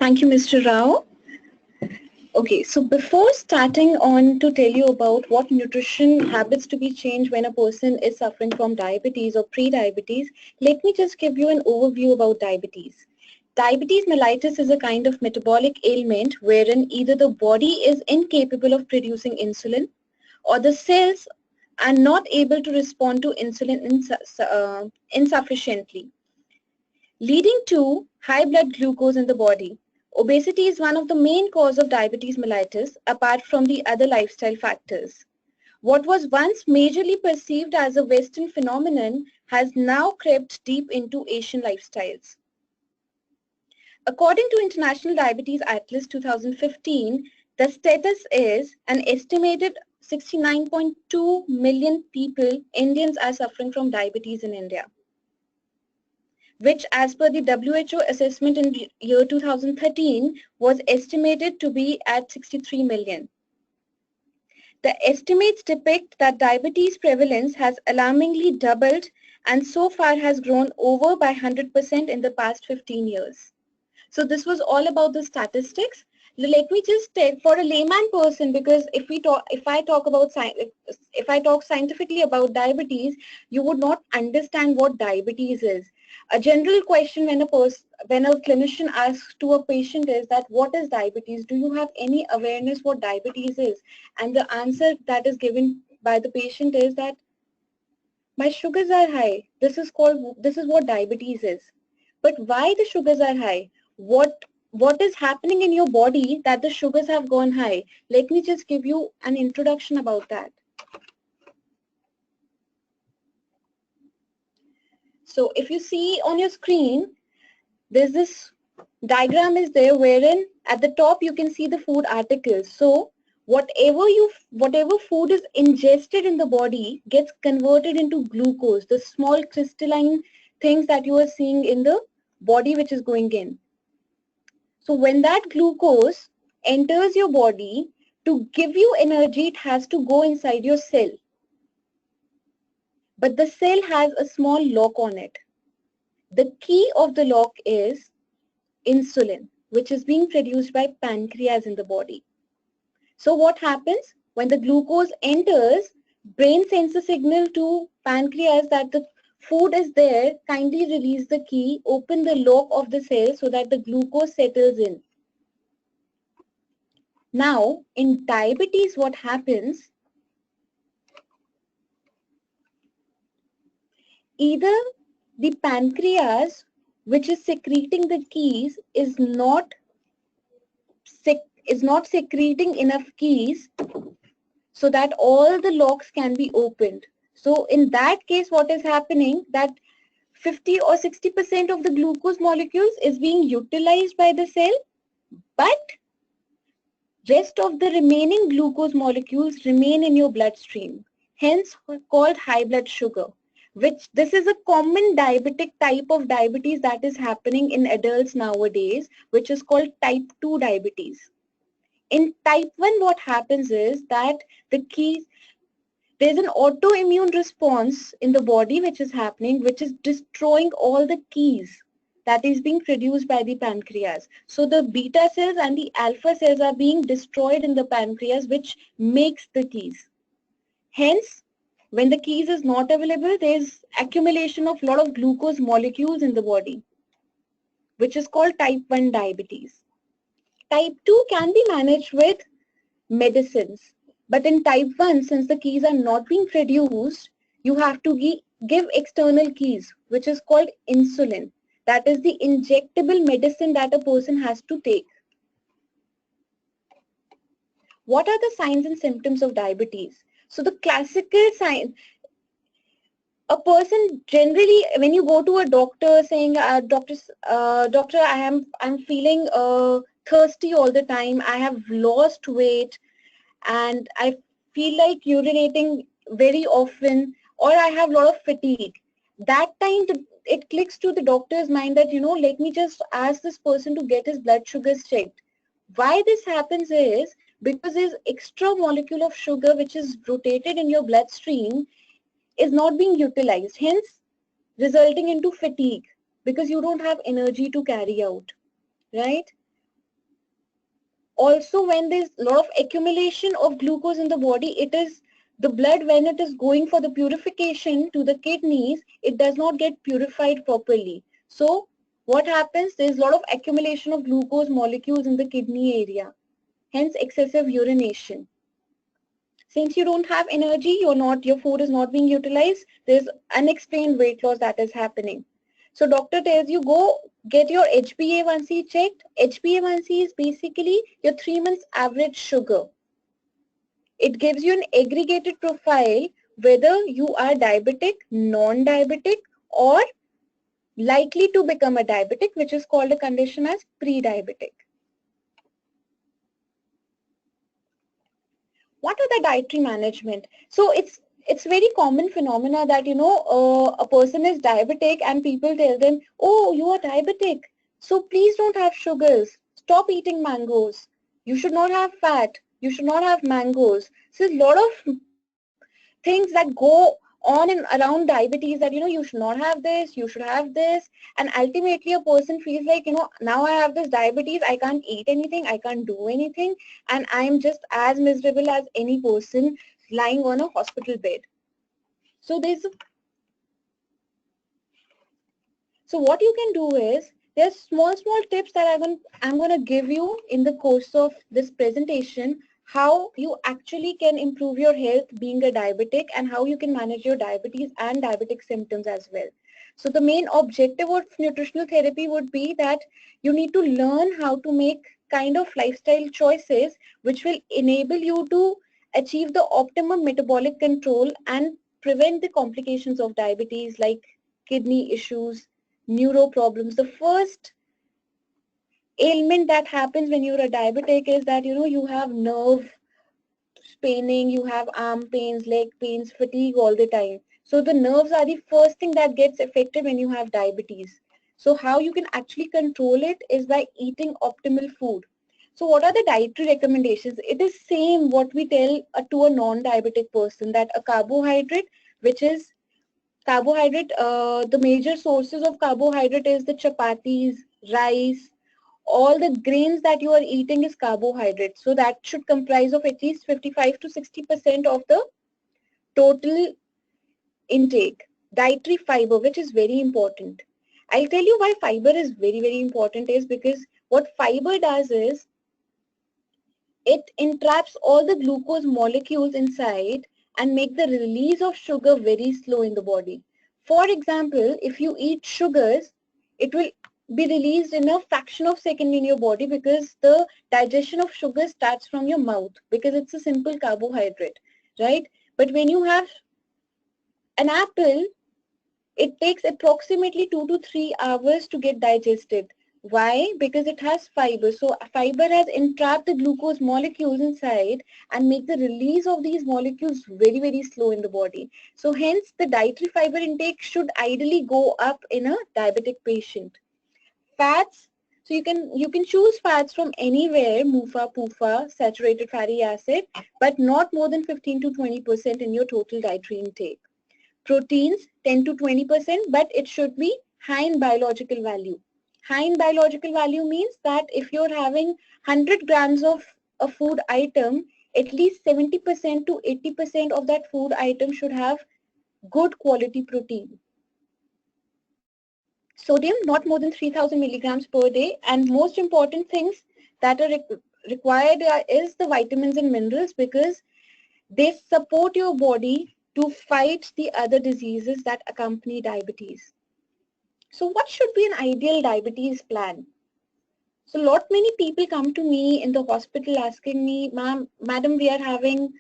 Thank you, Mr. Rao. Okay, so before starting on to tell you about what nutrition habits to be changed when a person is suffering from diabetes or pre-diabetes, let me just give you an overview about diabetes. Diabetes mellitus is a kind of metabolic ailment wherein either the body is incapable of producing insulin or the cells are not able to respond to insulin insufficiently, leading to high blood glucose in the body. Obesity is one of the main cause of diabetes mellitus apart from the other lifestyle factors. What was once majorly perceived as a Western phenomenon has now crept deep into Asian lifestyles. According to International Diabetes Atlas 2015, the status is an estimated 69.2 million people, Indians, are suffering from diabetes in India, which as per the WHO assessment in the year 2013 was estimated to be at 63 million. The estimates depict that diabetes prevalence has alarmingly doubled and so far has grown over by 100% in the past 15 years. So this was all about the statistics. Let me just take for a layman person, because if I talk scientifically about diabetes, you would not understand what diabetes is. A general question when a clinician asks to a patient is that what is diabetes? Do you have any awareness what diabetes is? And the answer that is given by the patient is that my sugars are high. This is what diabetes is. But why the sugars are high? What is happening in your body that the sugars have gone high? Let me just give you an introduction about that. So if you see on your screen, there's this diagram is there wherein at the top you can see the food articles. So whatever food is ingested in the body gets converted into glucose, the small crystalline things that you are seeing in the body which is going in. So when that glucose enters your body, to give you energy, it has to go inside your cell. But the cell has a small lock on it. The key of the lock is insulin, which is being produced by pancreas in the body. So what happens? When the glucose enters, brain sends a signal to pancreas that the food is there, kindly release the key, open the lock of the cell so that the glucose settles in. Now, in diabetes, what happens? Either the pancreas, which is secreting the keys, is not secreting enough keys so that all the locks can be opened. So in that case, what is happening, that 50 or 60% of the glucose molecules is being utilized by the cell, but rest of the remaining glucose molecules remain in your bloodstream, hence called high blood sugar, which this is a common diabetic type of diabetes that is happening in adults nowadays, which is called type 2 diabetes. In type 1, what happens is that there's an autoimmune response in the body which is happening, which is destroying all the keys that is being produced by the pancreas. So the beta cells and the alpha cells are being destroyed in the pancreas, which makes the keys. Hence, when the keys is not available, there's accumulation of lot of glucose molecules in the body, which is called type 1 diabetes. Type 2 can be managed with medicines. But in type 1, since the keys are not being produced, you have to give external keys, which is called insulin. That is the injectable medicine that a person has to take. What are the signs and symptoms of diabetes? So the classical sign, a person generally, when you go to a doctor saying, doctor, I'm feeling thirsty all the time, I have lost weight, and I feel like urinating very often, or I have a lot of fatigue. That time it clicks to the doctor's mind that, let me just ask this person to get his blood sugars checked. Why this happens is because this extra molecule of sugar which is rotated in your bloodstream is not being utilized, hence resulting into fatigue because you don't have energy to carry out, right? Also, when there's a lot of accumulation of glucose in the body, it is the blood, when it is going for the purification to the kidneys, it does not get purified properly. So what happens? There's a lot of accumulation of glucose molecules in the kidney area, hence excessive urination. Since you don't have energy, your food is not being utilized, there's unexplained weight loss that is happening. So doctor tells you, go get your HbA1c checked. HbA1c is basically your 3 months average sugar. It gives you an aggregated profile whether you are diabetic, non-diabetic, or likely to become a diabetic, which is called a condition as pre-diabetic. What are the dietary management? So it's very common phenomena that, a person is diabetic and people tell them, oh, you are diabetic, so please don't have sugars, stop eating mangoes, you should not have fat, you should not have mangoes. So a lot of things that go on and around diabetes, that you should not have this, you should have this, and ultimately a person feels like, now I have this diabetes, I can't eat anything, I can't do anything, and I'm just as miserable as any person lying on a hospital bed. So what you can do is, there's small tips that I'm going to give you in the course of this presentation, how you actually can improve your health being a diabetic, and how you can manage your diabetes and diabetic symptoms as well. So the main objective of nutritional therapy would be that you need to learn how to make kind of lifestyle choices which will enable you to achieve the optimum metabolic control and prevent the complications of diabetes like kidney issues, neuro problems. The first ailment that happens when you're a diabetic is that, you have nerve paining, you have arm pains, leg pains, fatigue all the time. So the nerves are the first thing that gets affected when you have diabetes. So how you can actually control it is by eating optimal food. So what are the dietary recommendations? It is same what we tell to a non-diabetic person, that a carbohydrate, which is carbohydrate, the major sources of carbohydrate is the chapatis, rice, all the grains that you are eating is carbohydrate. So that should comprise of at least 55 to 60% of the total intake. Dietary fiber, which is very important. I'll tell you why fiber is very important, is because what fiber does is, it entraps all the glucose molecules inside and make the release of sugar very slow in the body. For example, if you eat sugars, it will be released in a fraction of a second in your body, because the digestion of sugar starts from your mouth, because it's a simple carbohydrate, right? But when you have an apple, it takes approximately 2 to 3 hours to get digested. Why? Because it has fiber. So fiber has entrapped the glucose molecules inside and make the release of these molecules very slow in the body. So hence the dietary fiber intake should ideally go up in a diabetic patient. Fats, so you can choose fats from anywhere, MUFA, PUFA, saturated fatty acid, but not more than 15 to 20% in your total dietary intake. Proteins 10 to 20%, but it should be high in biological value. High in biological value means that if you're having 100 grams of a food item, at least 70% to 80% of that food item should have good quality protein. Sodium, not more than 3000 milligrams per day, and most important things that are required is the vitamins and minerals, because they support your body to fight the other diseases that accompany diabetes. So what should be an ideal diabetes plan? So many people come to me in the hospital asking me, madam, we are having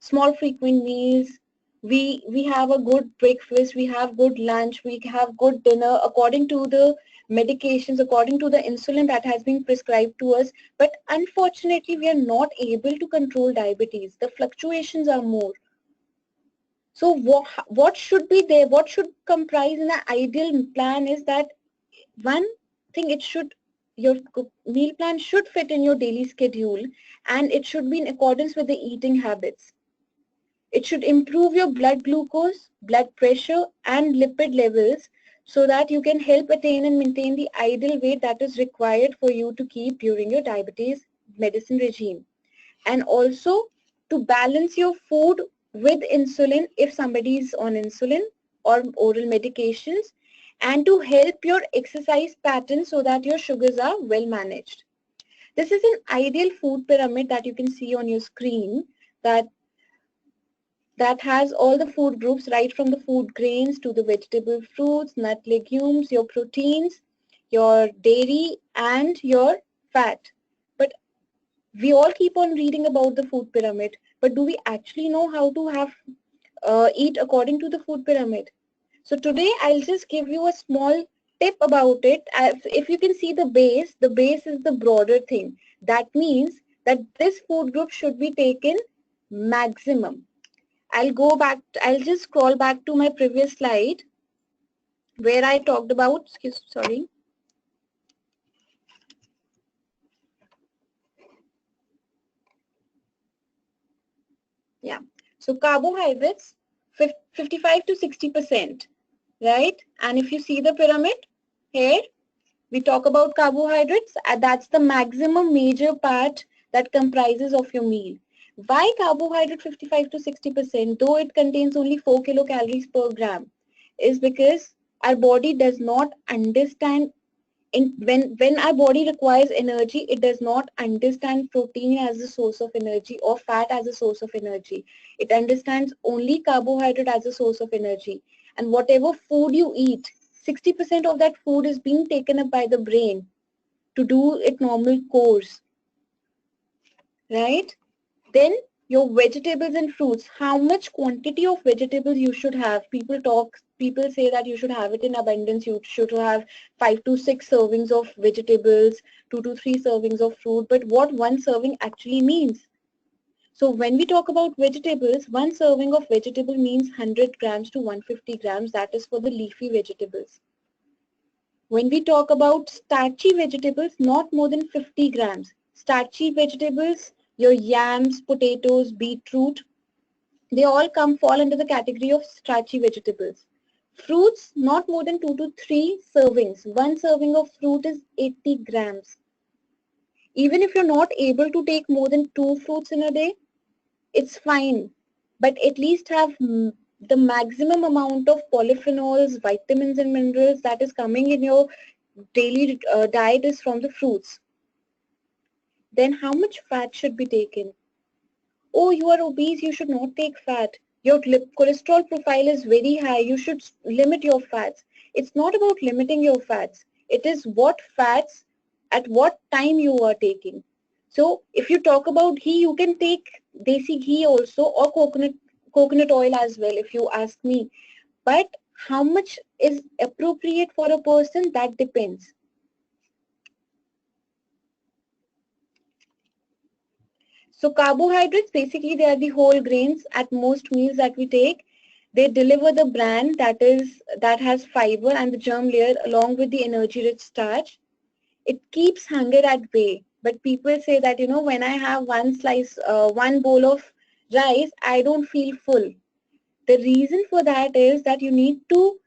small frequent meals, we have a good breakfast, we have good lunch, we have good dinner according to the medications, according to the insulin that has been prescribed to us, but unfortunately we are not able to control diabetes. The fluctuations are more. So what should be there? What should comprise in an ideal plan is that, one thing, your meal plan should fit in your daily schedule, and it should be in accordance with the eating habits. It should improve your blood glucose, blood pressure, and lipid levels, so that you can help attain and maintain the ideal weight that is required for you to keep during your diabetes medicine regime, and also to balance your food with insulin if somebody is on insulin or oral medications, and to help your exercise pattern so that your sugars are well managed. This is an ideal food pyramid that you can see on your screen that has all the food groups, right from the food grains to the vegetable, fruits, nut, legumes, your proteins, your dairy, and your fat. But we all keep on reading about the food pyramid, but do we actually know how to eat according to the food pyramid? So today I'll just give you a small tip about it. If you can see the base is the broader thing. That means that this food group should be taken maximum. I'll just scroll back to my previous slide where I talked about, sorry. Yeah, so carbohydrates, 55 to 60%, right? And if you see the pyramid here, we talk about carbohydrates, and that's the maximum major part that comprises of your meal. Why carbohydrate 55 to 60%, though it contains only 4 kilocalories per gram, is because our body does not understand, when our body requires energy, it does not understand protein as a source of energy or fat as a source of energy. It understands only carbohydrate as a source of energy. And whatever food you eat, 60% of that food is being taken up by the brain to do its normal course, right? Then your vegetables and fruits, how much quantity of vegetables you should have. People say that you should have it in abundance. You should have 5 to 6 servings of vegetables, 2 to 3 servings of fruit. But what one serving actually means? So when we talk about vegetables, one serving of vegetable means 100 grams to 150 grams. That is for the leafy vegetables. When we talk about starchy vegetables, not more than 50 grams. Starchy vegetables, your yams, potatoes, beetroot, they all fall under the category of starchy vegetables. Fruits, not more than 2 to 3 servings. One serving of fruit is 80 grams. Even if you're not able to take more than 2 fruits in a day, it's fine. But at least have the maximum amount of polyphenols, vitamins and minerals that is coming in your daily diet is from the fruits. Then how much fat should be taken? Oh, you are obese, you should not take fat. Your cholesterol profile is very high, you should limit your fats. It's not about limiting your fats. It is what fats at what time you are taking. So if you talk about ghee, you can take desi ghee also, or coconut oil as well if you ask me. But how much is appropriate for a person, that depends. So carbohydrates, basically they are the whole grains at most meals that we take. They deliver the bran that has fiber and the germ layer along with the energy-rich starch. It keeps hunger at bay. But people say that, when I have one bowl of rice, I don't feel full. The reason for that is that you need to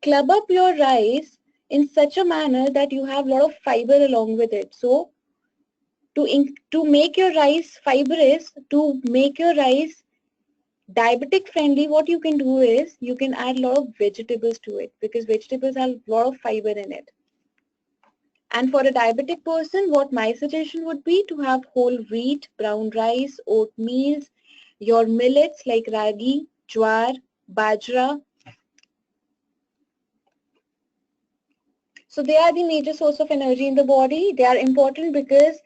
club up your rice in such a manner that you have a lot of fiber along with it. So to make your rice fibrous, to make your rice diabetic friendly, what you can do is you can add a lot of vegetables to it, because vegetables have a lot of fiber in it. And for a diabetic person, what my suggestion would be to have whole wheat, brown rice, oatmeal, your millets like ragi, jowar, bajra. So they are the major source of energy in the body. They are important because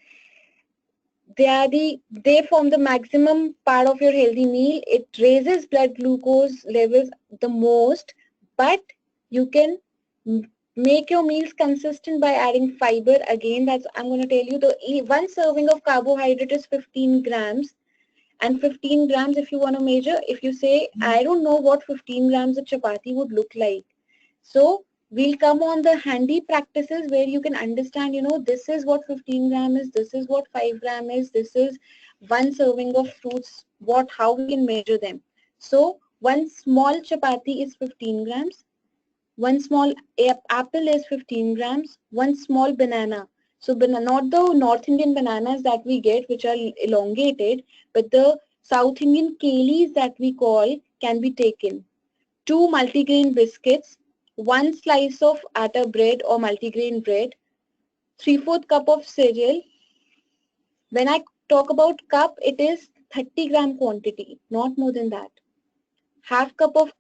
they form the maximum part of your healthy meal. It raises blood glucose levels the most, but you can make your meals consistent by adding fiber. Again, I'm going to tell you, the one serving of carbohydrate is 15 grams. And 15 grams, if you want to measure, if you say, I don't know what 15 grams of chapati would look like. So we'll come on the handy practices where you can understand, this is what 15 gram is, this is what 5 gram is, this is one serving of fruits, how we can measure them. So one small chapati is 15 grams, one small apple is 15 grams, one small banana. So not the North Indian bananas that we get, which are elongated, but the South Indian kelis that we call can be taken. 2 multigrain biscuits, 1 slice of atta bread or multigrain bread, 3/4 cup of cereal. When I talk about cup, it is 30 gram quantity, not more than that. Half cup of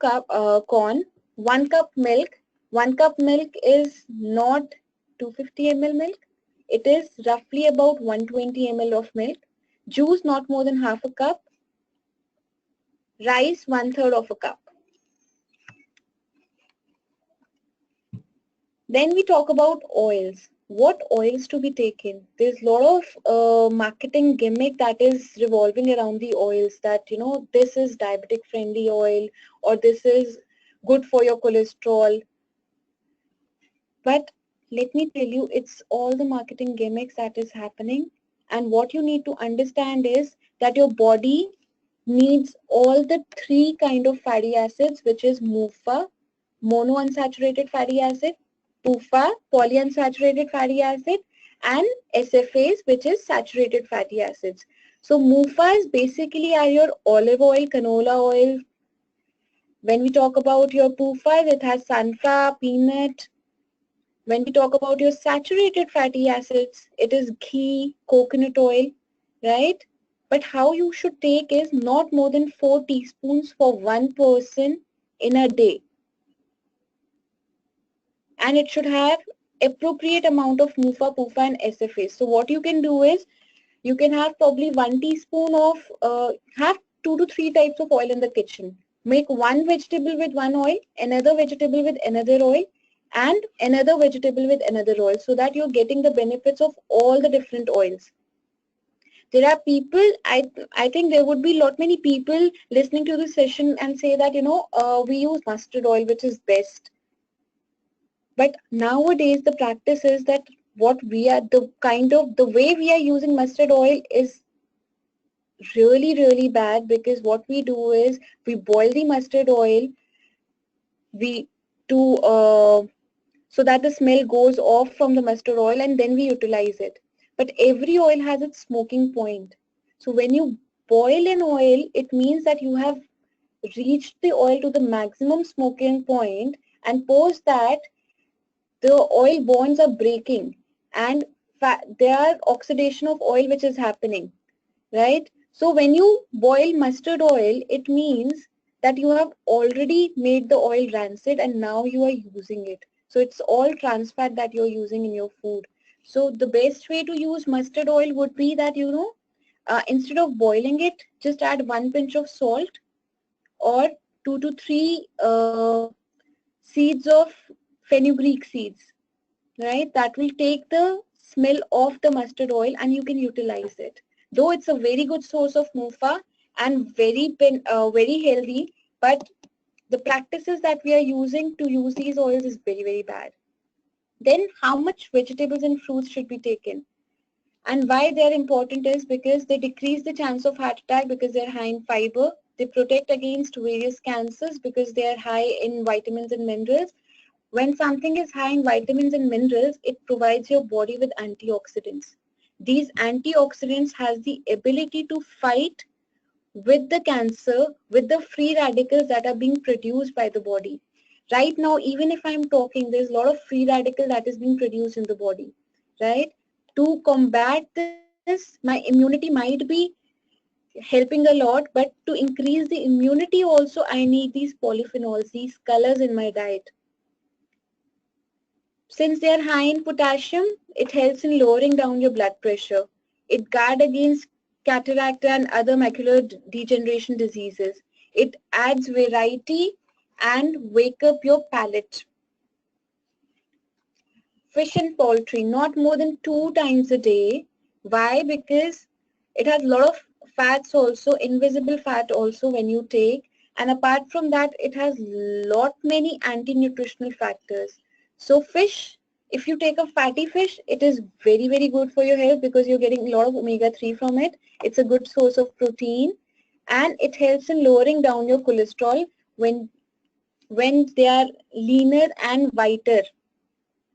corn, 1 cup milk. 1 cup milk is not 250 ml milk. It is roughly about 120 ml of milk. Juice not more than half a cup. Rice 1/3 of a cup. Then we talk about oils. What oils to be taken? There's a lot of marketing gimmick that is revolving around the oils that, you know, this is diabetic friendly oil or this is good for your cholesterol. But let me tell you, it's all the marketing gimmicks that is happening. And what you need to understand is that your body needs all the 3 kind of fatty acids, which is MUFA, monounsaturated fatty acid, PUFA, polyunsaturated fatty acid, and SFAs, which is saturated fatty acids. So MUFAs basically are your olive oil, canola oil. When we talk about your PUFAs, it has sunflower, peanut. When we talk about your saturated fatty acids, it is ghee, coconut oil, right? But how you should take is not more than 4 teaspoons for one person in a day. And it should have appropriate amount of MUFA, PUFA and SFA. So what you can do is, you can have probably 1 teaspoon of, have 2 to 3 types of oil in the kitchen. Make one vegetable with one oil, another vegetable with another oil, and another vegetable with another oil, so that you're getting the benefits of all the different oils. There are people, I think there would be lot many people listening to this session and say that, you know, we use mustard oil, which is best. But nowadays the practice is that the way we are using mustard oil is really bad, because what we do is we boil the mustard oil so that the smell goes off from the mustard oil, and then we utilize it. But every oil has its smoking point. So when you boil an oil, it means that you have reached the oil to the maximum smoking point, and post that the oil bonds are breaking, and there are oxidation of oil which is happening, right? So when you boil mustard oil, it means that you have already made the oil rancid and now you are using it. So it's all trans fat that you're using in your food. So the best way to use mustard oil would be that, you know, instead of boiling it, just add 1 pinch of salt or 2 to 3 seeds of fenugreek seeds, right? That will take the smell of the mustard oil and you can utilize it. Though it's a very good source of MUFA and very healthy, but the practices that we are using to use these oils is very bad. Then how much vegetables and fruits should be taken? And why they're important is because they decrease the chance of heart attack because they're high in fiber. They protect against various cancers because they are high in vitamins and minerals. When something is high in vitamins and minerals, it provides your body with antioxidants. These antioxidants has the ability to fight with the cancer, with the free radicals that are being produced by the body. Right now, even if I'm talking, there's a lot of free radical that is being produced in the body, right? To combat this, my immunity might be helping a lot, but to increase the immunity also, I need these polyphenols, these colors in my diet. Since they are high in potassium, it helps in lowering down your blood pressure. It guards against cataract and other macular degeneration diseases. It adds variety and wake up your palate. Fish and poultry, not more than 2 times a day. Why? Because it has a lot of fats also, invisible fat also when you take. And apart from that, it has lot many anti-nutritional factors. So fish, if you take a fatty fish, it is very good for your health because you're getting a lot of omega-3 from it. It's a good source of protein and it helps in lowering down your cholesterol when they are leaner and whiter.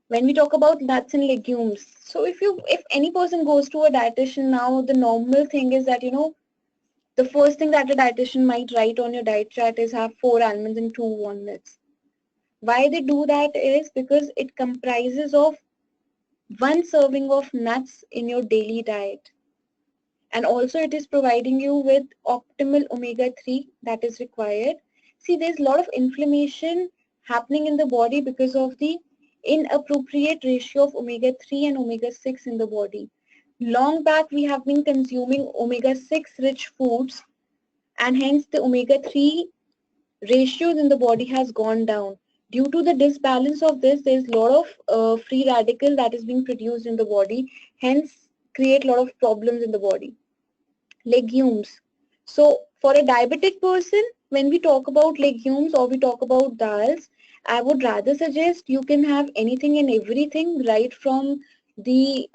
When we talk about nuts and legumes, so if any person goes to a dietitian now, the normal thing is that, the first thing that a dietitian might write on your diet chart is have 4 almonds and 2 walnuts. Why they do that is because it comprises of 1 serving of nuts in your daily diet. And also it is providing you with optimal omega-3 that is required. See, there's a lot of inflammation happening in the body because of the inappropriate ratio of omega-3 and omega-6 in the body. Long back we have been consuming omega-6 rich foods, and hence the omega-3 ratios in the body has gone down. Due to the disbalance of this, there's a lot of free radical that is being produced in the body, hence create a lot of problems in the body. Legumes. So for a diabetic person, when we talk about legumes or we talk about dals, I would rather suggest you can have anything and everything, right from the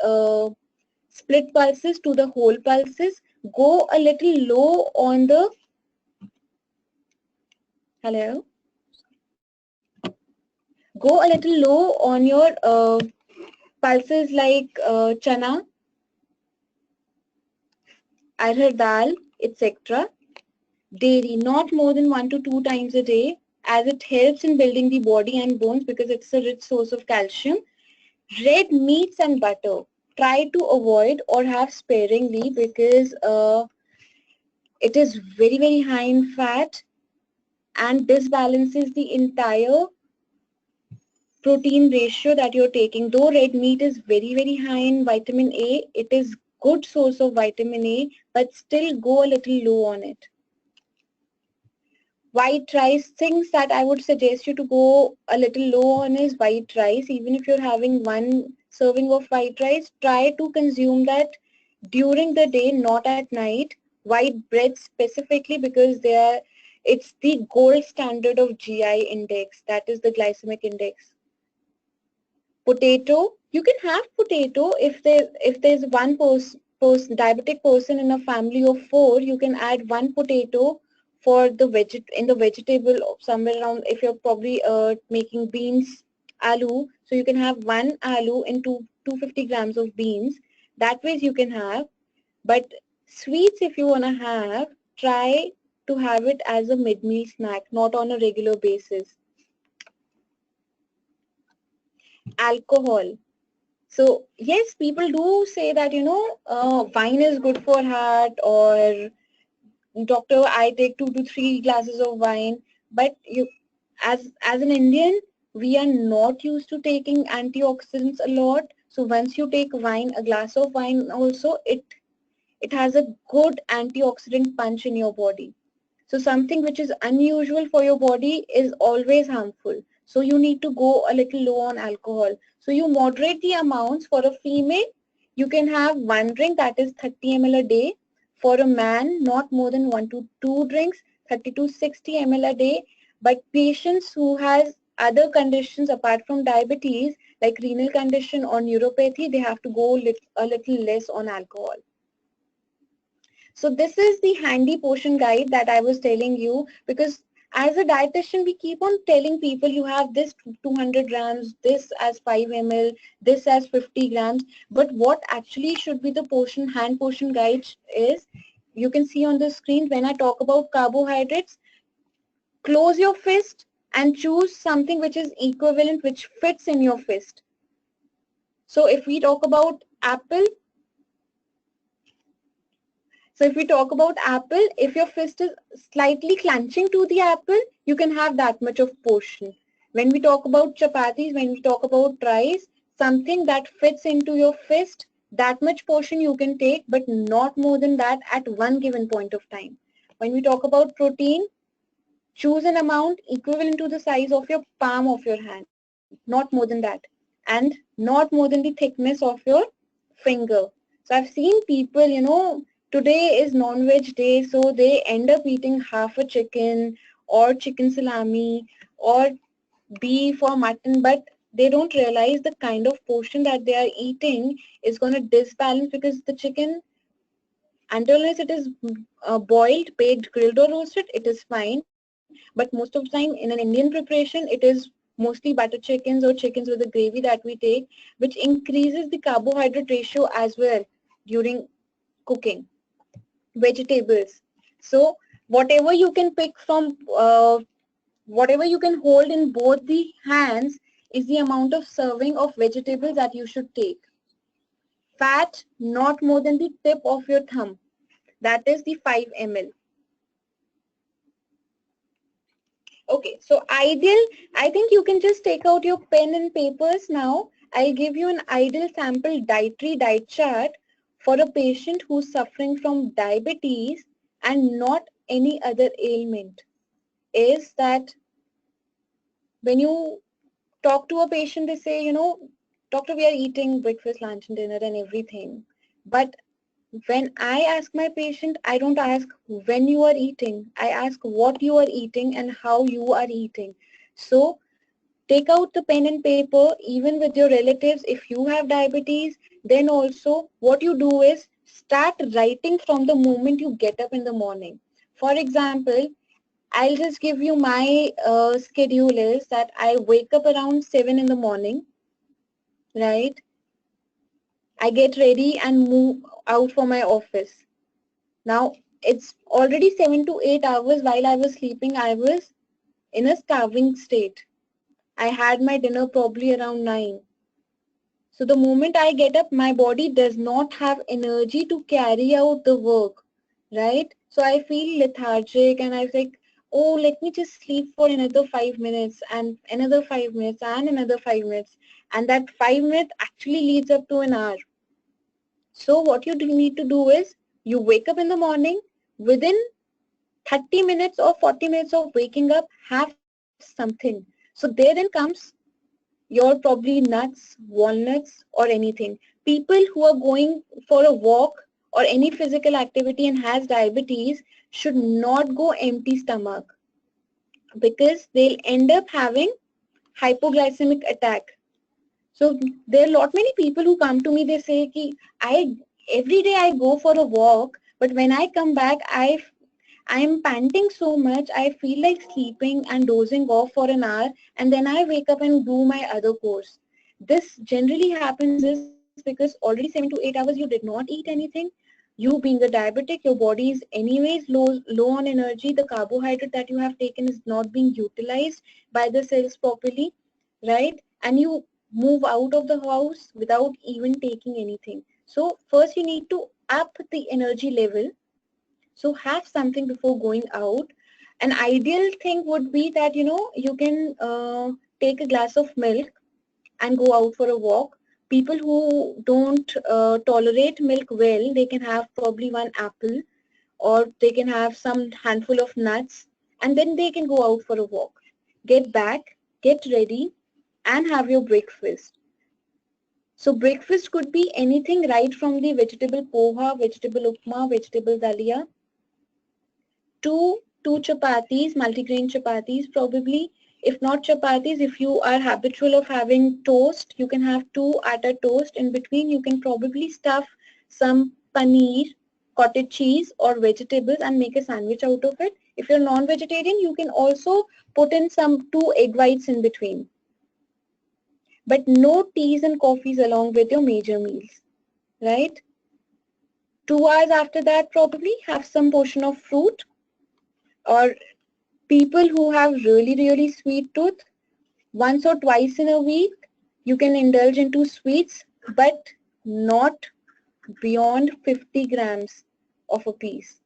split pulses to the whole pulses. Go a little low on the, hello? Go a little low on your pulses like chana, arhar dal, etc. Dairy, not more than 1 to 2 times a day, as it helps in building the body and bones because it's a rich source of calcium. Red meats and butter, try to avoid or have sparingly because it is very, very high in fat and disbalances the entire protein ratio that you're taking. Though red meat is very, very high in vitamin A, it is good source of vitamin A, but still go a little low on it. White rice, things that I would suggest you to go a little low on is white rice. Even if you're having 1 serving of white rice, try to consume that during the day, not at night. White bread specifically because it's the gold standard of GI index, that is the glycemic index. Potato, you can have potato if there's one diabetic person in a family of 4, you can add 1 potato for the vegetable somewhere around. If you're probably making beans, aloo, so you can have 1 aloo into 250 grams of beans. That way you can have. But sweets, if you want to have, try to have it as a mid-meal snack, not on a regular basis. Alcohol. So yes, people do say that, wine is good for heart, or doctor, I take 2 to 3 glasses of wine. But as an Indian, we are not used to taking antioxidants a lot. So once you take wine, a glass of wine also, it has a good antioxidant punch in your body. So something which is unusual for your body is always harmful. So you need to go a little low on alcohol. So you moderate the amounts. For a female, you can have 1 drink, that is 30 ml a day. For a man, not more than 1 to 2 drinks, 30 to 60 ml a day. But patients who has other conditions apart from diabetes, like renal condition or neuropathy, they have to go a little less on alcohol. So this is the handy portion guide that I was telling you, because as a dietitian, we keep on telling people you have this 200 grams, this as 5 ml, this as 50 grams. But what actually should be the hand portion guide is, you can see on the screen when I talk about carbohydrates, close your fist and choose something which is equivalent, which fits in your fist. So if we talk about apple, if your fist is slightly clenching to the apple, you can have that much of portion. When we talk about chapatis, when we talk about rice, something that fits into your fist, that much portion you can take, but not more than that at one given point of time. When we talk about protein, choose an amount equivalent to the size of your palm of your hand, not more than that, and not more than the thickness of your finger. So I've seen people, today is non-veg day, so they end up eating half a chicken or chicken salami or beef or mutton, but they don't realize the kind of portion that they are eating is going to disbalance, because the chicken, until it is boiled, baked, grilled or roasted, it is fine. But most of the time in an Indian preparation, it is mostly butter chickens or chickens with the gravy that we take, which increases the carbohydrate ratio as well during cooking. Vegetables. So whatever you can pick from, whatever you can hold in both the hands is the amount of serving of vegetables that you should take. Fat not more than the tip of your thumb. That is the 5 ml. Okay, so ideal, I think you can just take out your pen and papers now. I'll give you an ideal sample diet chart for a patient who's suffering from diabetes and not any other ailment. Is that when you talk to a patient, they say, you know, doctor, we are eating breakfast, lunch, and dinner and everything. But when I ask my patient, I don't ask when you are eating. I ask what you are eating and how you are eating. So take out the pen and paper, even with your relatives. If you have diabetes, then also what you do is start writing from the moment you get up in the morning. For example, I'll just give you my schedule is that I wake up around 7 in the morning, right? I get ready and move out for my office. Now, it's already 7 to 8 hours while I was sleeping. I was in a starving state. I had my dinner probably around 9. So the moment I get up, my body does not have energy to carry out the work, right? So I feel lethargic and I was like, oh, let me just sleep for another 5 minutes and another 5 minutes and another 5 minutes. And that 5 minutes actually leads up to an hour. So what you need to do is you wake up in the morning, within 30 minutes or 40 minutes of waking up, have something. So there then comes your probably nuts, walnuts or anything. People who are going for a walk or any physical activity and has diabetes should not go empty stomach because they'll end up having hypoglycemic attack. So there are lot many people who come to me, they say ki every day I go for a walk, but when I come back I'm panting so much, I feel like sleeping and dozing off for an hour and then I wake up and do my other course. This generally happens is because already 7 to 8 hours you did not eat anything. You being a diabetic, your body is anyways low on energy. The carbohydrate that you have taken is not being utilized by the cells properly, right? And you move out of the house without even taking anything. So first you need to up the energy level. So have something before going out. An ideal thing would be that, you know, you can take a glass of milk and go out for a walk. People who don't tolerate milk well, they can have probably one apple or they can have some handful of nuts and then they can go out for a walk. Get back, get ready and have your breakfast. So breakfast could be anything right from the vegetable poha, vegetable upma, vegetable dalia, two chapatis, multigrain chapatis probably. If not chapatis, if you are habitual of having toast, you can have 2 atta toast. In between, you can probably stuff some paneer, cottage cheese or vegetables and make a sandwich out of it. If you're non-vegetarian, you can also put in some 2 egg whites in between. But no teas and coffees along with your major meals, right? 2 hours after that, probably have some portion of fruit. Or people who have really sweet tooth, once or twice in a week, you can indulge into sweets, but not beyond 50 grams of a piece.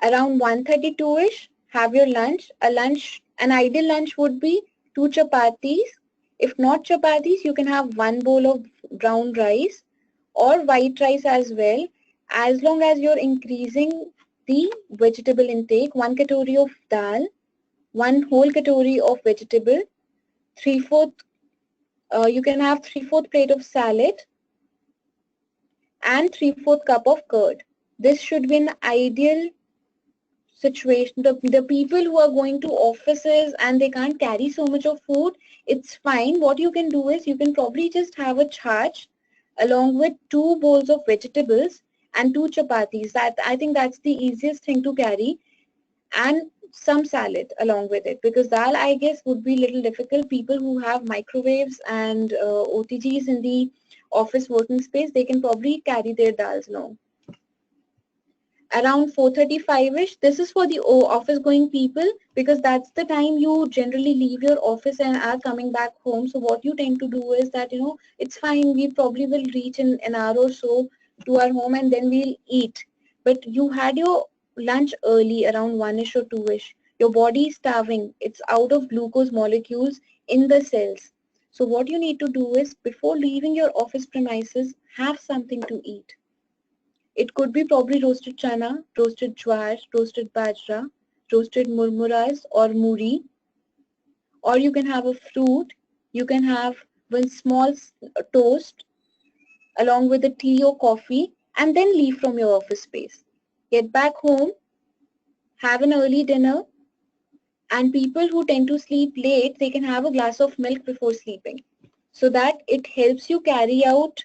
Around 1:32ish, have your lunch. An ideal lunch would be 2 chapatis. If not chapatis, you can have 1 bowl of brown rice or white rice as well, as long as you're increasing the vegetable intake. 1 katori of dal, 1 whole katori of vegetable, 3/4, you can have 3/4 plate of salad and 3/4 cup of curd. This should be an ideal situation. The people who are going to offices and they can't carry so much of food, it's fine. What you can do is you can probably just have a charge along with 2 bowls of vegetables and 2 chapatis. That I think that's the easiest thing to carry. and some salad along with it, because dal I guess would be a little difficult. People who have microwaves and OTGs in the office working space, they can probably carry their dals along. Around 4:35ish, this is for the office going people, because that's the time you generally leave your office and are coming back home. So what you tend to do is that, it's fine, we probably will reach in an hour or so to our home and then we'll eat. But you had your lunch early, around 1ish or 2ish. Your body is starving. It's out of glucose molecules in the cells. So what you need to do is, before leaving your office premises, have something to eat. It could be probably roasted chana, roasted jwar, roasted bajra, roasted murmuras or muri, or you can have a fruit. You can have one small toast along with a tea or coffee, and then leave from your office space. Get back home, have an early dinner, and people who tend to sleep late, they can have a glass of milk before sleeping, so that it helps you carry out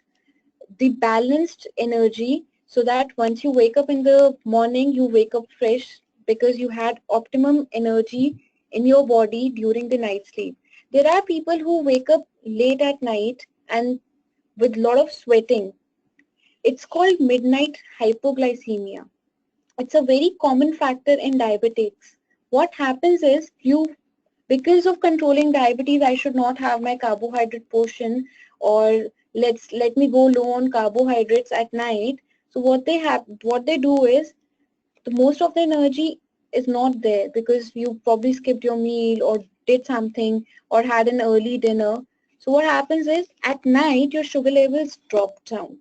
the balanced energy, so that once you wake up in the morning, you wake up fresh because you had optimum energy in your body during the night sleep. There are people who wake up late at night and with a lot of sweating. It's called midnight hypoglycemia. It's a very common factor in diabetics. What happens is, because of controlling diabetes, I should not have my carbohydrate portion, or let me go low on carbohydrates at night. So what they do is, the most of the energy is not there because you probably skipped your meal or did something or had an early dinner. So what happens is, at night your sugar levels drop down,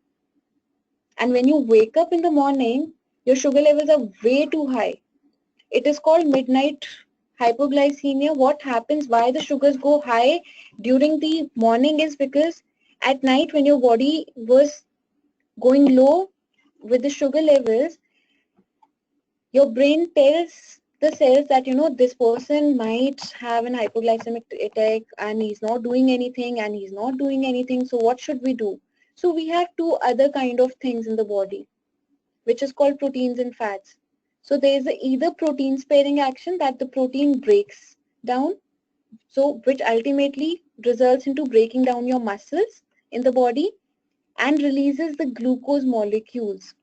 and when you wake up in the morning, your sugar levels are way too high. It is called midnight hypoglycemia. What happens, why the sugars go high during the morning, is because at night when your body was going low with the sugar levels, your brain tells the cells that, this person might have an hypoglycemic attack and he's not doing anything and he's not doing anything. So what should we do? So we have two other kind of things in the body, which is called proteins and fats. So there is either protein sparing action, that the protein breaks down, so which ultimately results into breaking down your muscles in the body and releases the glucose molecules,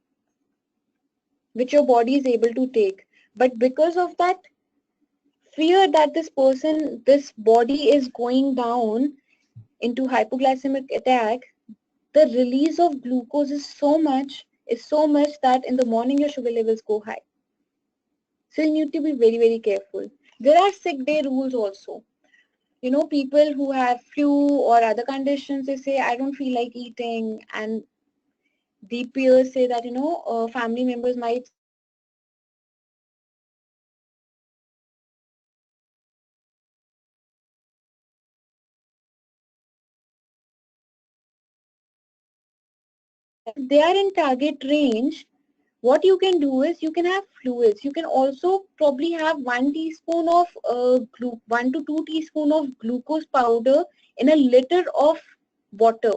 which your body is able to take. But because of that fear that this body is going down into hypoglycemic attack, the release of glucose is so much that in the morning your sugar levels go high. So you need to be very, very careful. There are sick day rules also. People who have flu or other conditions, they say, I don't feel like eating, and the peers say that, family members might say that, if they are in target range, what you can do is you can have fluids. You can also probably have 1 to 2 teaspoon of glucose powder in a liter of water,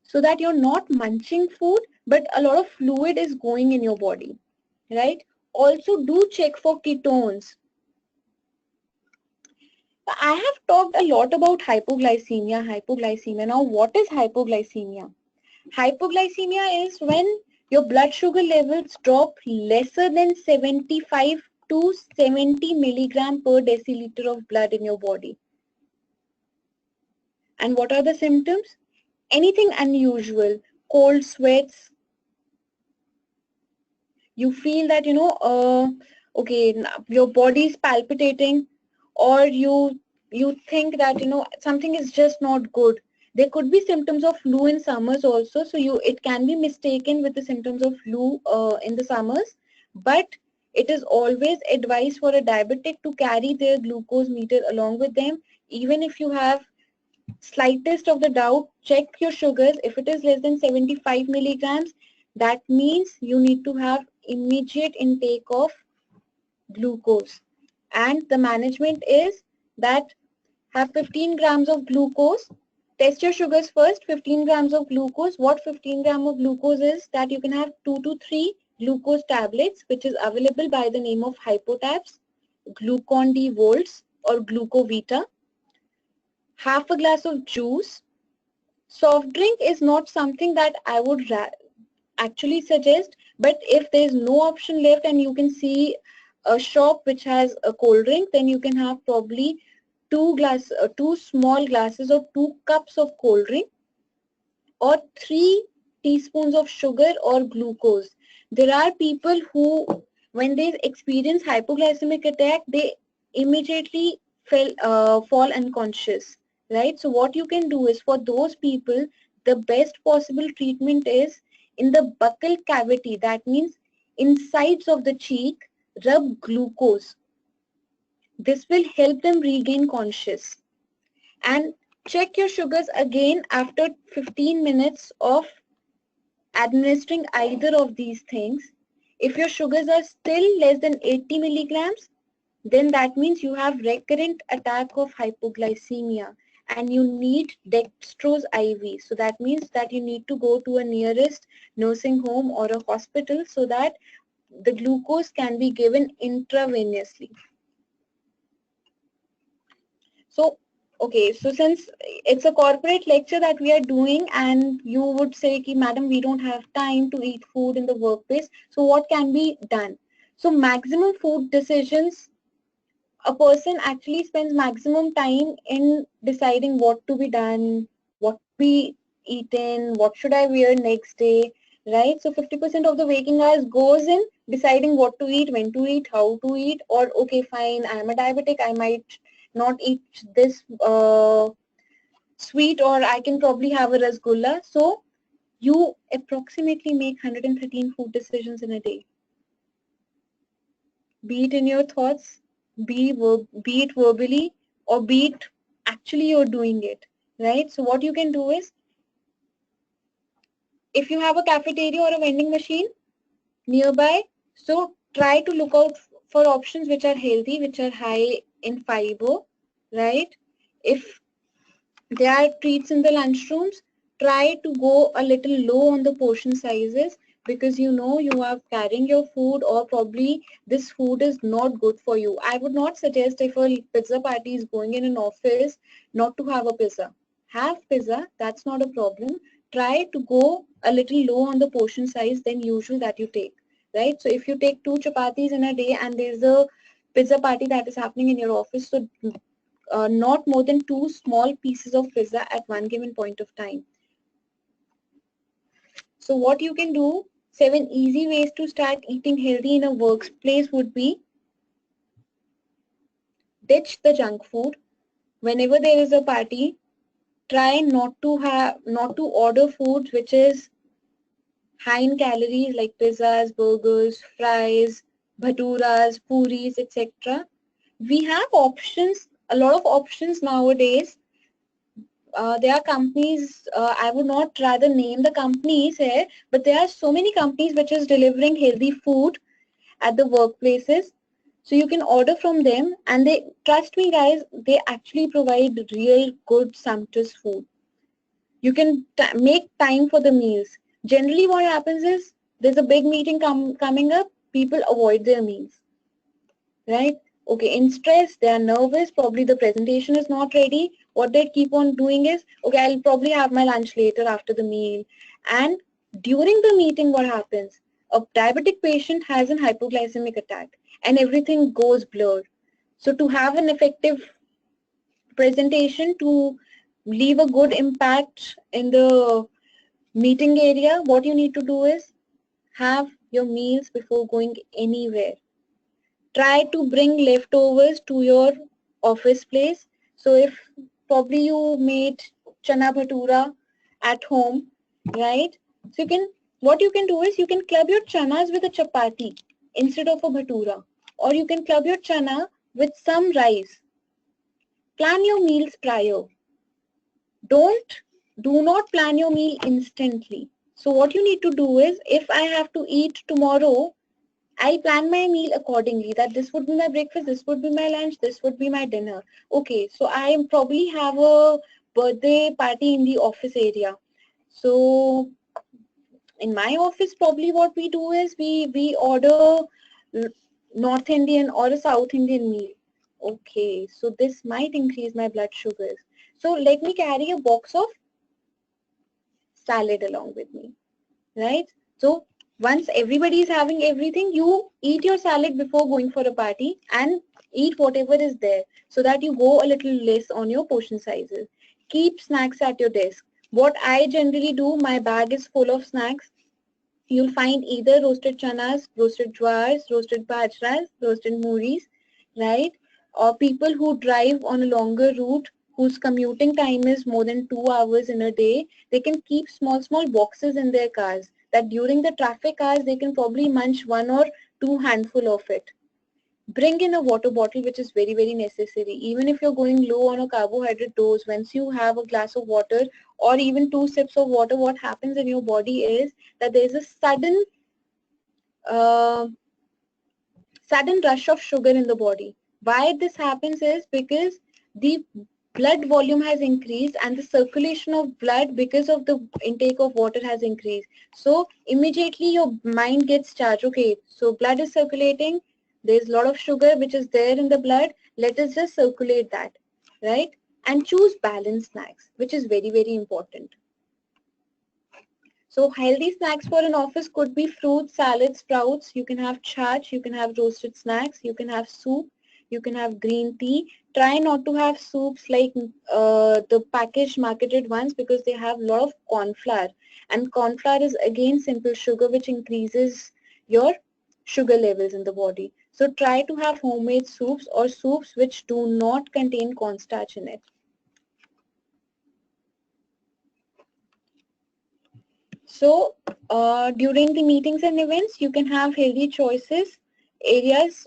so that you're not munching food, but a lot of fluid is going in your body, right? Also do check for ketones. I have talked a lot about hypoglycemia. Now, what is hypoglycemia? Hypoglycemia is when your blood sugar levels drop lesser than 75 to 70 milligram per deciliter of blood in your body. And what are the symptoms? Anything unusual, cold sweats. You feel that, okay, your body is palpitating, or you think that, something is just not good. There could be symptoms of flu in summers also, so it can be mistaken with the symptoms of flu in the summers, but it is always advised for a diabetic to carry their glucose meter along with them. Even if you have slightest of the doubt, check your sugars. If it is less than 75 milligrams, that means you need to have immediate intake of glucose. And the management is that have 15 grams of glucose. Test your sugars first, 15 grams of glucose. What 15 gram of glucose is? That you can have 2 to 3 glucose tablets, which is available by the name of Hypotabs, Glucon-D Volts or Glucovita, half a glass of juice. Soft drink is not something that I would actually suggest, but if there is no option left and you can see a shop which has a cold drink, then you can have probably two small glasses or 2 cups of cold drink or 3 teaspoons of sugar or glucose. There are people who, when they experience hypoglycemic attack, they immediately fall unconscious, right? So what you can do is, for those people, the best possible treatment is in the buccal cavity, that means insides of the cheek, rub glucose. This will help them regain conscious. And check your sugars again after 15 minutes of administering either of these things. If your sugars are still less than 80 milligrams, then that means you have recurrent attack of hypoglycemia and you need Dextrose IV. So that means that you need to go to a nearest nursing home or a hospital so that the glucose can be given intravenously. So, okay, so since it's a corporate lecture that we are doing and you would say, ki, madam, we don't have time to eat food in the workplace, so what can be done? So maximum food decisions, a person actually spends maximum time in deciding what to be done, what to be eaten, what should I wear next day, right? So 50% of the waking hours goes in deciding what to eat, when to eat, how to eat, or okay, fine, I am a diabetic, I might not eat this sweet, or I can probably have a rasgulla. So you approximately make 113 food decisions in a day. Be it in your thoughts, be it verbally, or be it actually you're doing it, right? So what you can do is, if you have a cafeteria or a vending machine nearby, so try to look out for options which are healthy, which are high in fiber, right? If there are treats in the lunchrooms, try to go a little low on the portion sizes, because you know you are carrying your food, or probably this food is not good for you. I would not suggest, if a pizza party is going in an office, not to have a pizza. Have pizza, that's not a problem. Try to go a little low on the portion size than usual that you take, right? So if you take 2 chapatis in a day and there's a pizza party that is happening in your office, so not more than 2 small pieces of pizza at one given point of time. So what you can do, 7 easy ways to start eating healthy in a workplace would be: ditch the junk food. Whenever there is a party, try not to order foods which is high in calories, like pizzas, burgers, fries, bhaturas, puris, etc. We have options, a lot of options nowadays. There are companies, I would not rather name the companies here, but there are so many companies which is delivering healthy food at the workplaces. So you can order from them, and they, trust me guys, they actually provide real good sumptuous food. You can make time for the meals. Generally what happens is, there's a big meeting coming up, people avoid their meals, right? Okay, in stress, they are nervous, probably the presentation is not ready. What they keep on doing is, okay, I'll probably have my lunch later after the meal. And during the meeting, what happens? A diabetic patient has an hypoglycemic attack and everything goes blurred. So to have an effective presentation, to leave a good impact in the meeting area, what you need to do is have your meals before going anywhere. Try to bring leftovers to your office place. So if probably you made chana bhatura at home, right? So you can, what you can do is, you can club your chanas with a chapati instead of a bhatura, or you can club your chana with some rice. Plan your meals prior. Do not plan your meal instantly. So what you need to do is, if I have to eat tomorrow, I plan my meal accordingly, that this would be my breakfast, this would be my lunch, this would be my dinner. Okay, so I probably have a birthday party in the office area. So in my office, probably what we do is we order North Indian or a South Indian meal. Okay, so this might increase my blood sugars. So let me carry a box of salad along with me, right? So once everybody is having everything, you eat your salad before going for a party and eat whatever is there so that you go a little less on your portion sizes. Keep snacks at your desk. What I generally do, my bag is full of snacks. You'll find either roasted chanas, roasted jowars, roasted bajras, roasted muris, right? Or people who drive on a longer route, whose commuting time is more than 2 hours in a day, they can keep small boxes in their cars that during the traffic hours, they can probably munch 1 or 2 handful of it. Bring in a water bottle, which is very necessary. Even if you're going low on a carbohydrate dose, once you have a glass of water or even 2 sips of water, what happens in your body is that there's a uh, sudden rush of sugar in the body. Why this happens is because the blood volume has increased and the circulation of blood because of the intake of water has increased. So immediately your mind gets charged. Okay, so blood is circulating. There's a lot of sugar which is there in the blood. Let us just circulate that, right? And choose balanced snacks, which is very important. So healthy snacks for an office could be fruits, salads, sprouts. You can have chaat, you can have roasted snacks, you can have soup, you can have green tea. Try not to have soups like the packaged marketed ones because they have a lot of corn flour. And corn flour is again simple sugar which increases your sugar levels in the body. So try to have homemade soups or soups which do not contain cornstarch in it. So during the meetings and events, you can have healthy choices, areas.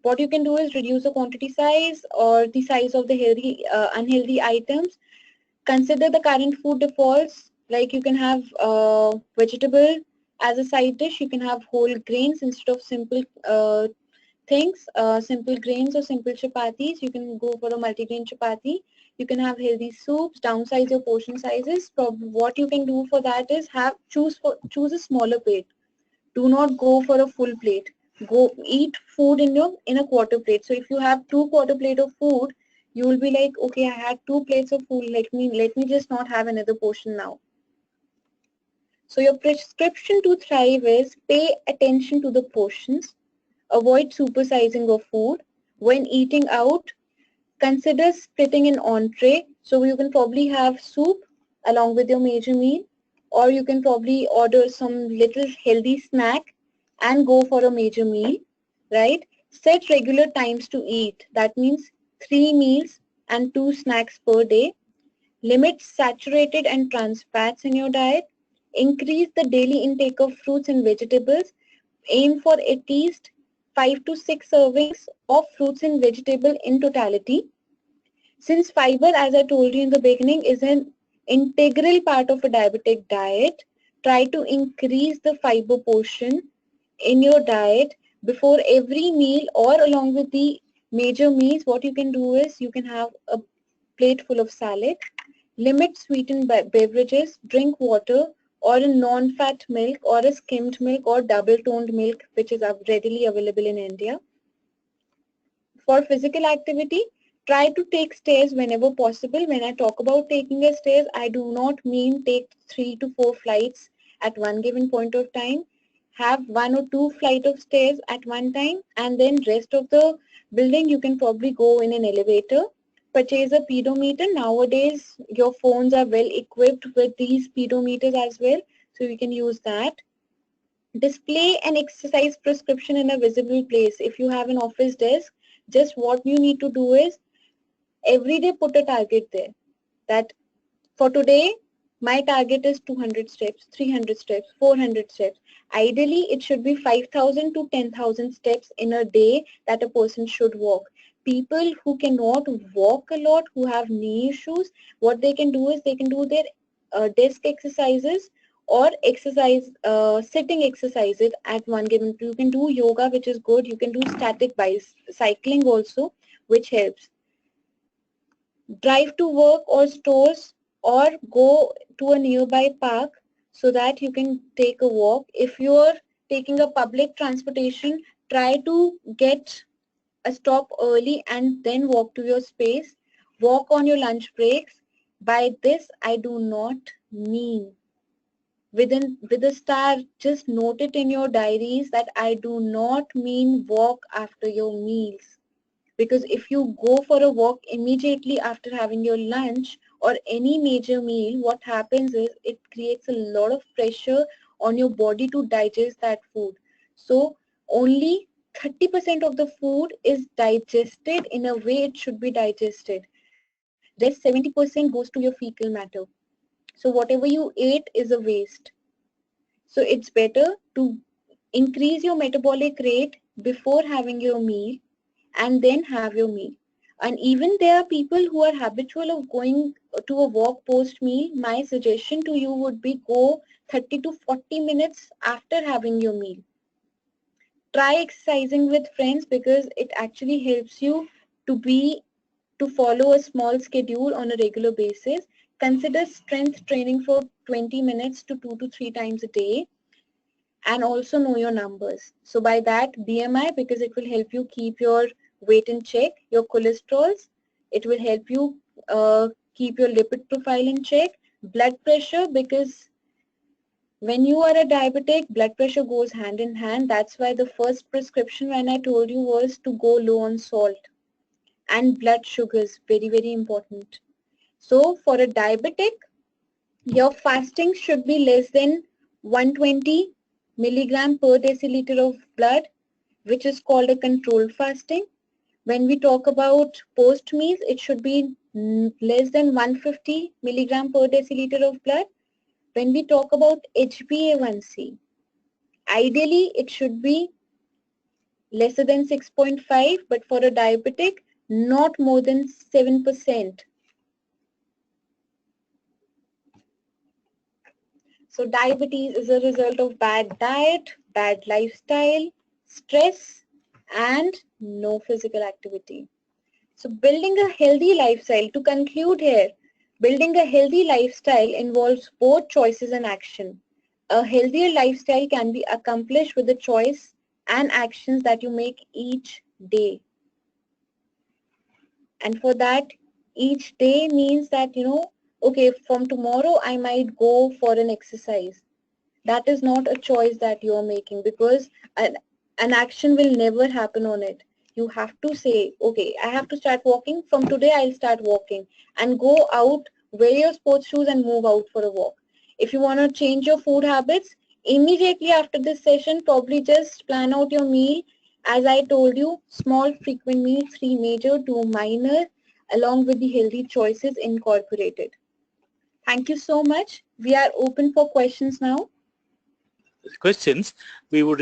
What you can do is reduce the quantity size or the size of the healthy, unhealthy items. Consider the current food defaults, like you can have vegetable as a side dish. You can have whole grains instead of simple things, simple grains or simple chapatis. You can go for a multigrain chapati. You can have healthy soups, downsize your portion sizes. What you can do for that is choose a smaller plate. Do not go for a full plate. Go eat food in a quarter plate. So if you have 2 quarter plate of food, you will be like, okay, I had 2 plates of food. Let me just not have another portion now. So your prescription to thrive is pay attention to the portions. Avoid supersizing of food. When eating out, consider splitting an entree. So you can probably have soup along with your major meal, or you can probably order some little healthy snack and go for a major meal, right? Set regular times to eat. That means 3 meals and 2 snacks per day. Limit saturated and trans fats in your diet. Increase the daily intake of fruits and vegetables. Aim for at least 5 to 6 servings of fruits and vegetable in totality. Since fiber, as I told you in the beginning, is an integral part of a diabetic diet, try to increase the fiber portion in your diet before every meal or along with the major meals. What you can do is you can have a plate full of salad. Limit sweetened beverages, drink water or a non-fat milk or a skimmed milk or double-toned milk, which is readily available in India. For physical activity, try to take stairs whenever possible. When I talk about taking a stairs, I do not mean take 3 to 4 flights at one given point of time. Have 1 or 2 flights of stairs at one time, and then rest of the building you can probably go in an elevator. Purchase a pedometer. Nowadays, your phones are well equipped with these pedometers as well, so you can use that. Display an exercise prescription in a visible place. If you have an office desk, just what you need to do is every day put a target there. That for today, my target is 200 steps, 300 steps, 400 steps. Ideally, it should be 5,000 to 10,000 steps in a day that a person should walk. People who cannot walk a lot, who have knee issues, what they can do is they can do their desk exercises or exercise, sitting exercises at one given. You can do yoga, which is good. You can do static cycling also, which helps. Drive to work or stores or go to a nearby park. so that you can take a walk. If you're taking a public transportation, try to get a stop early and then walk to your space. Walk on your lunch breaks. By this, I do not mean with a star, just note it in your diaries that I do not mean walk after your meals. Because if you go for a walk immediately after having your lunch or any major meal, what happens is it creates a lot of pressure on your body to digest that food. So only 30% of the food is digested in a way it should be digested. Rest 70% goes to your fecal matter. So whatever you ate is a waste. So it's better to increase your metabolic rate before having your meal and then have your meal. And even there are people who are habitual of going to a walk post meal. My suggestion to you would be go 30 to 40 minutes after having your meal. Try exercising with friends because it actually helps you to follow a small schedule on a regular basis. Consider strength training for 20 minutes to 2 to 3 times a day. And also know your numbers. So by that, BMI, because it will help you keep your weight in check, your cholesterols, it will help you keep your lipid profile in check, blood pressure, because when you are a diabetic, blood pressure goes hand in hand. That's why the first prescription when I told you was to go low on salt. And blood sugars, very, very important. So for a diabetic, your fasting should be less than 120 milligram per deciliter of blood, which is called a controlled fasting. When we talk about post meals, it should be less than 150 milligram per deciliter of blood. When we talk about HbA1c, ideally it should be lesser than 6.5, but for a diabetic, not more than 7%. So diabetes is a result of bad diet, bad lifestyle, stress, and no physical activity. So building a healthy lifestyle, to conclude here, building a healthy lifestyle involves both choices and action. A healthier lifestyle can be accomplished with the choice and actions that you make each day. And for that, each day means that, okay, from tomorrow I might go for an exercise. That is not a choice that you are making, because an action will never happen on it. You have to say, okay, I have to start walking. From today, I'll start walking, and go out, wear your sports shoes and move out for a walk. If you want to change your food habits, immediately after this session, probably just plan out your meal. As I told you, small frequent meals, 3 major, 2 minor, along with the healthy choices incorporated. Thank you so much. We are open for questions now. Questions, we would